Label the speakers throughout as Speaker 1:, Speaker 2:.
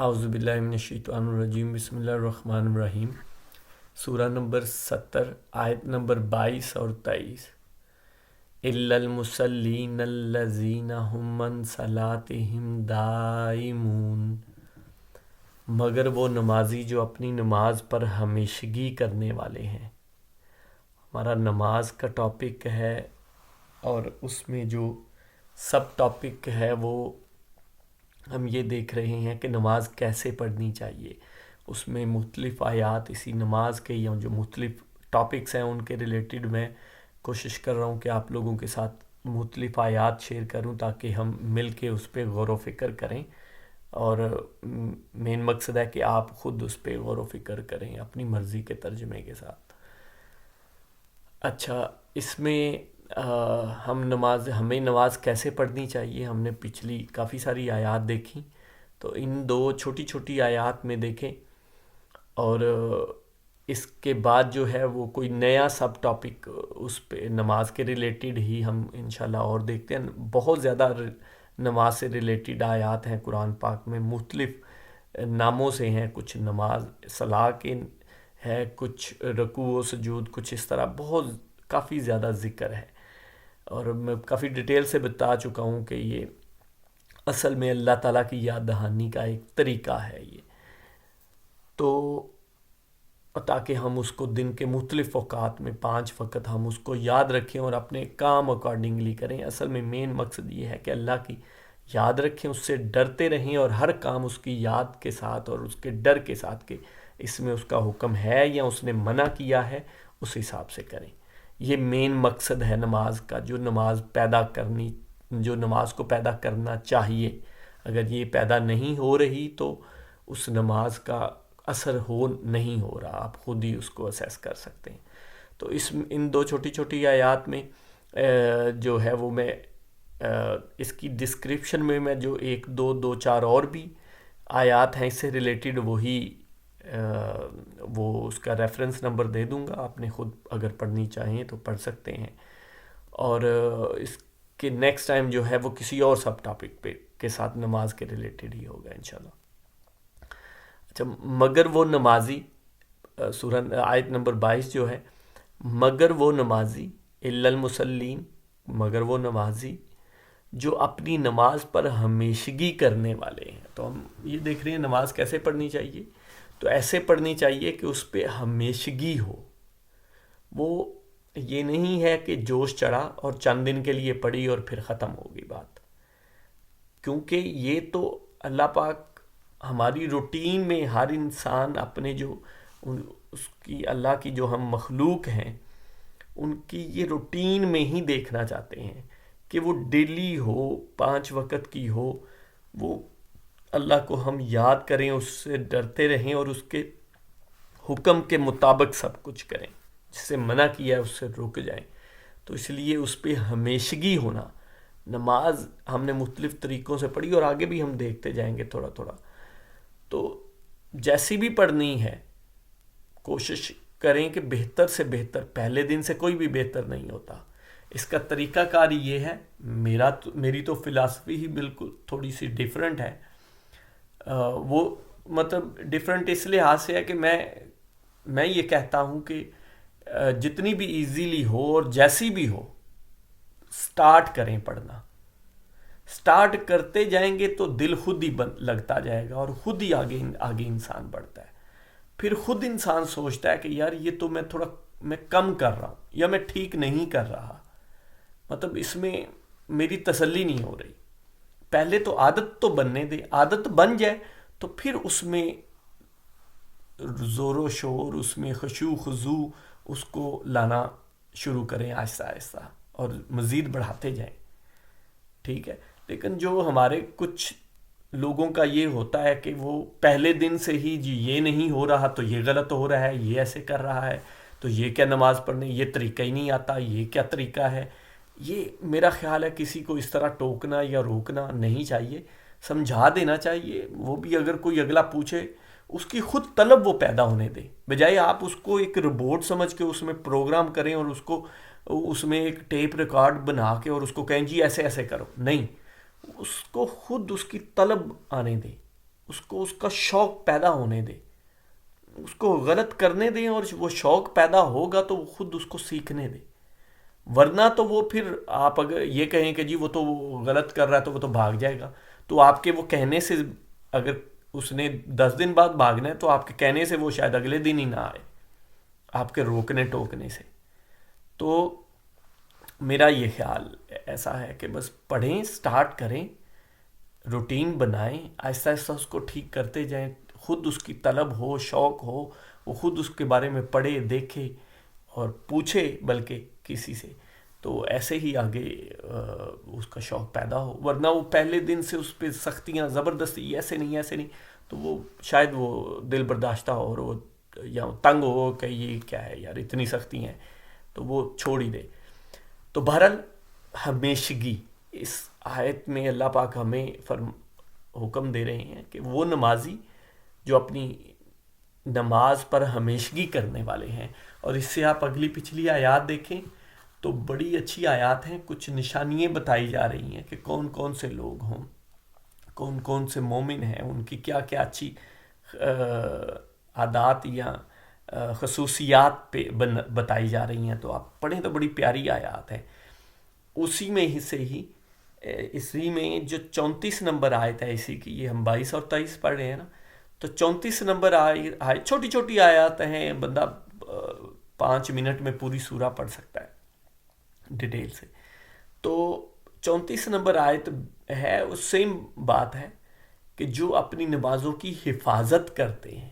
Speaker 1: اعوذ باللہ من الشیطان الرجیم، بسم اللہ الرحمن الرحیم۔ سورہ نمبر 70، آیت نمبر 22 اور 23۔ الا المصلین الذین هم عن صلاتهم دائمون، مگر وہ نمازی جو اپنی نماز پر ہمیشگی کرنے والے ہیں۔ ہمارا نماز کا ٹاپک ہے اور اس میں جو سب ٹاپک ہے وہ ہم یہ دیکھ رہے ہیں کہ نماز کیسے پڑھنی چاہیے۔ اس میں مختلف آیات اسی نماز کے یا جو مختلف ٹاپکس ہیں ان کے ریلیٹڈ میں کوشش کر رہا ہوں کہ آپ لوگوں کے ساتھ مختلف آیات شیئر کروں تاکہ ہم مل کے اس پہ غور و فکر کریں، اور مین مقصد ہے کہ آپ خود اس پہ غور و فکر کریں اپنی مرضی کے ترجمے کے ساتھ۔ اچھا، اس میں ہمیں نماز کیسے پڑھنی چاہیے، ہم نے پچھلی کافی ساری آیات دیکھی، تو ان دو چھوٹی چھوٹی آیات میں دیکھیں، اور اس کے بعد جو ہے وہ کوئی نیا سب ٹاپک اس پہ نماز کے ریلیٹڈ ہی ہم انشاءاللہ اور دیکھتے ہیں۔ بہت زیادہ نماز سے ریلیٹڈ آیات ہیں قرآن پاک میں، مختلف ناموں سے ہیں، کچھ نماز صلاح کے ہے، کچھ رکوع و سجود، کچھ اس طرح بہت کافی زیادہ ذکر ہے، اور میں کافی ڈیٹیل سے بتا چکا ہوں کہ یہ اصل میں اللہ تعالیٰ کی یاد دہانی کا ایک طریقہ ہے یہ، تو تاکہ ہم اس کو دن کے مختلف اوقات میں 5 وقت ہم اس کو یاد رکھیں اور اپنے کام اکارڈنگلی کریں۔ اصل میں مین مقصد یہ ہے کہ اللہ کی یاد رکھیں، اس سے ڈرتے رہیں، اور ہر کام اس کی یاد کے ساتھ اور اس کے ڈر کے ساتھ کہ اس میں اس کا حکم ہے یا اس نے منع کیا ہے اس حساب سے کریں۔ یہ مین مقصد ہے نماز کا، جو نماز کو پیدا کرنا چاہیے۔ اگر یہ پیدا نہیں ہو رہی تو اس نماز کا اثر نہیں ہو رہا، آپ خود ہی اس کو اسیس کر سکتے ہیں۔ تو ان دو چھوٹی چھوٹی آیات میں جو ہے وہ میں اس کی ڈسکرپشن میں جو ایک دو چار اور بھی آیات ہیں اس سے ریلیٹڈ وہ اس کا ریفرنس نمبر دے دوں گا، آپ نے خود اگر پڑھنی چاہیں تو پڑھ سکتے ہیں، اور اس کے نیکسٹ ٹائم جو ہے وہ کسی اور سب ٹاپک پہ کے ساتھ نماز کے ریلیٹڈ ہی ہوگا انشاءاللہ۔ اچھا، مگر وہ نمازی، سورہ آیت نمبر 22 جو ہے، مگر وہ نمازی الا المصلین، مگر وہ نمازی جو اپنی نماز پر ہمیشگی کرنے والے ہیں۔ تو ہم یہ دیکھ رہے ہیں نماز کیسے پڑھنی چاہیے، تو ایسے پڑھنی چاہیے کہ اس پہ ہمیشگی ہو۔ وہ یہ نہیں ہے کہ جوش چڑھا اور چند دن کے لیے پڑھی اور پھر ختم ہوگی بات، کیونکہ یہ تو اللہ پاک ہماری روٹین میں ہر انسان اپنے جو اس کی اللہ کی جو ہم مخلوق ہیں ان کی یہ روٹین میں ہی دیکھنا چاہتے ہیں کہ وہ ڈیلی ہو، 5 وقت کی ہو، وہ اللہ کو ہم یاد کریں، اس سے ڈرتے رہیں اور اس کے حکم کے مطابق سب کچھ کریں، جس سے منع کیا ہے اس سے رک جائیں۔ تو اس لیے اس پہ ہمیشگی ہونا، نماز ہم نے مختلف طریقوں سے پڑھی اور آگے بھی ہم دیکھتے جائیں گے تھوڑا تھوڑا، تو جیسی بھی پڑھنی ہے کوشش کریں کہ بہتر سے بہتر، پہلے دن سے کوئی بھی بہتر نہیں ہوتا۔ اس کا طریقہ کار یہ ہے، میری تو فلاسفی ہی بالکل تھوڑی سی ڈیفرنٹ ہے، وہ مطلب ڈیفرنٹ اس لحاظ سے ہے کہ میں یہ کہتا ہوں کہ جتنی بھی ایزیلی ہو اور جیسی بھی ہو، سٹارٹ کریں پڑھنا۔ سٹارٹ کرتے جائیں گے تو دل خود ہی لگتا جائے گا اور خود ہی آگے انسان بڑھتا ہے۔ پھر خود انسان سوچتا ہے کہ یار یہ تو میں کم کر رہا ہوں یا میں ٹھیک نہیں کر رہا، مطلب اس میں میری تسلی نہیں ہو رہی۔ پہلے تو عادت تو بننے دے، عادت بن جائے تو پھر اس میں زور و شور، اس میں خشوع خضوع اس کو لانا شروع کریں آہستہ آہستہ اور مزید بڑھاتے جائیں، ٹھیک ہے۔ لیکن جو ہمارے کچھ لوگوں کا یہ ہوتا ہے کہ وہ پہلے دن سے ہی جی یہ نہیں ہو رہا تو یہ غلط ہو رہا ہے، یہ ایسے کر رہا ہے تو یہ کیا نماز پڑھنے، یہ طریقہ ہی نہیں آتا، یہ کیا طریقہ ہے، یہ میرا خیال ہے کسی کو اس طرح ٹوکنا یا روکنا نہیں چاہیے، سمجھا دینا چاہیے۔ وہ بھی اگر کوئی اگلا پوچھے اس کی خود طلب وہ پیدا ہونے دے، بجائے آپ اس کو ایک روبوٹ سمجھ کے اس میں پروگرام کریں اور اس میں ایک ٹیپ ریکارڈ بنا کے اور اس کو کہیں جی ایسے ایسے کرو۔ نہیں، اس کو خود اس کی طلب آنے دیں اس کو اس کا شوق پیدا ہونے دیں، اس کو غلط کرنے دیں، اور وہ شوق پیدا ہوگا تو وہ خود اس کو سیکھنے دیں. ورنہ تو وہ پھر آپ اگر یہ کہیں کہ جی وہ تو غلط کر رہا ہے تو وہ تو بھاگ جائے گا، تو آپ کے وہ کہنے سے، اگر اس نے 10 دن بعد بھاگنا ہے تو آپ کے کہنے سے وہ شاید اگلے دن ہی نہ آئے، آپ کے روکنے ٹوکنے سے. تو میرا یہ خیال ایسا ہے کہ بس پڑھیں، سٹارٹ کریں، روٹین بنائیں، آہستہ آہستہ اس کو ٹھیک کرتے جائیں. خود اس کی طلب ہو، شوق ہو، وہ خود اس کے بارے میں پڑھے، دیکھے اور پوچھے بلکہ کسی سے، تو ایسے ہی آگے اس کا شوق پیدا ہو. ورنہ وہ پہلے دن سے اس پہ سختیاں زبردستی، ایسے نہیں ایسے نہیں، تو وہ شاید وہ دل برداشتہ ہو اور وہ یا تنگ ہو کہ یہ کیا ہے یار اتنی سختی ہیں، تو وہ چھوڑ ہی دے. تو بہرحال ہمیشگی، اس آیت میں اللہ پاک ہمیں حکم دے رہے ہیں کہ وہ نمازی جو اپنی نماز پر ہمیشگی کرنے والے ہیں. اور اس سے آپ اگلی پچھلی آیات دیکھیں تو بڑی اچھی آیات ہیں، کچھ نشانیاں بتائی جا رہی ہیں کہ کون کون سے لوگ ہوں، کون کون سے مومن ہیں، ان کی کیا کیا اچھی عادات یا خصوصیات پہ بتائی جا رہی ہیں. تو آپ پڑھیں تو بڑی پیاری آیات ہیں. اسی میں اسی میں جو 34 نمبر آیت ہے اسی کی، یہ ہم 22 اور 23 پڑھ رہے ہیں نا، تو 34 نمبر آیت چھوٹی چھوٹی آیات ہیں، بندہ 5 منٹ میں پوری سورہ پڑھ سکتا ہے ڈیٹیل سے. تو 34 نمبر آیت ہے، اس سیم بات ہے کہ جو اپنی نمازوں کی حفاظت کرتے ہیں.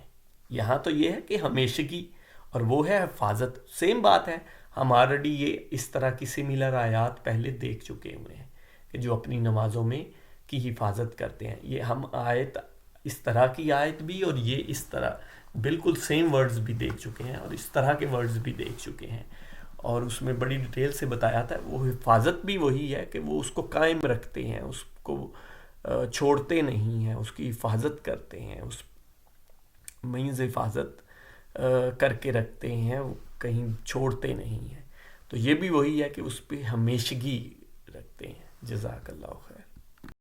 Speaker 1: یہاں تو یہ ہے کہ ہمیشگی، اور وہ ہے حفاظت، سیم بات ہے. ہم آلریڈی یہ اس طرح کی سملر آیات پہلے دیکھ چکے ہوئے ہیں کہ جو اپنی نمازوں میں کی حفاظت کرتے ہیں. یہ ہم آیت، اس طرح کی آیت بھی اور یہ اس طرح بالکل سیم ورڈز بھی دیکھ چکے ہیں، اور اس طرح کے ورڈز بھی دیکھ چکے ہیں، اور اس میں بڑی ڈیٹیل سے بتایا تھا. وہ حفاظت بھی وہی ہے کہ وہ اس کو قائم رکھتے ہیں، اس کو چھوڑتے نہیں ہیں، اس کی حفاظت کرتے ہیں، اس مینز حفاظت کر کے رکھتے ہیں، وہ کہیں چھوڑتے نہیں ہیں. تو یہ بھی وہی ہے کہ اس پہ ہمیشگی رکھتے ہیں. جزاک اللہ خیر.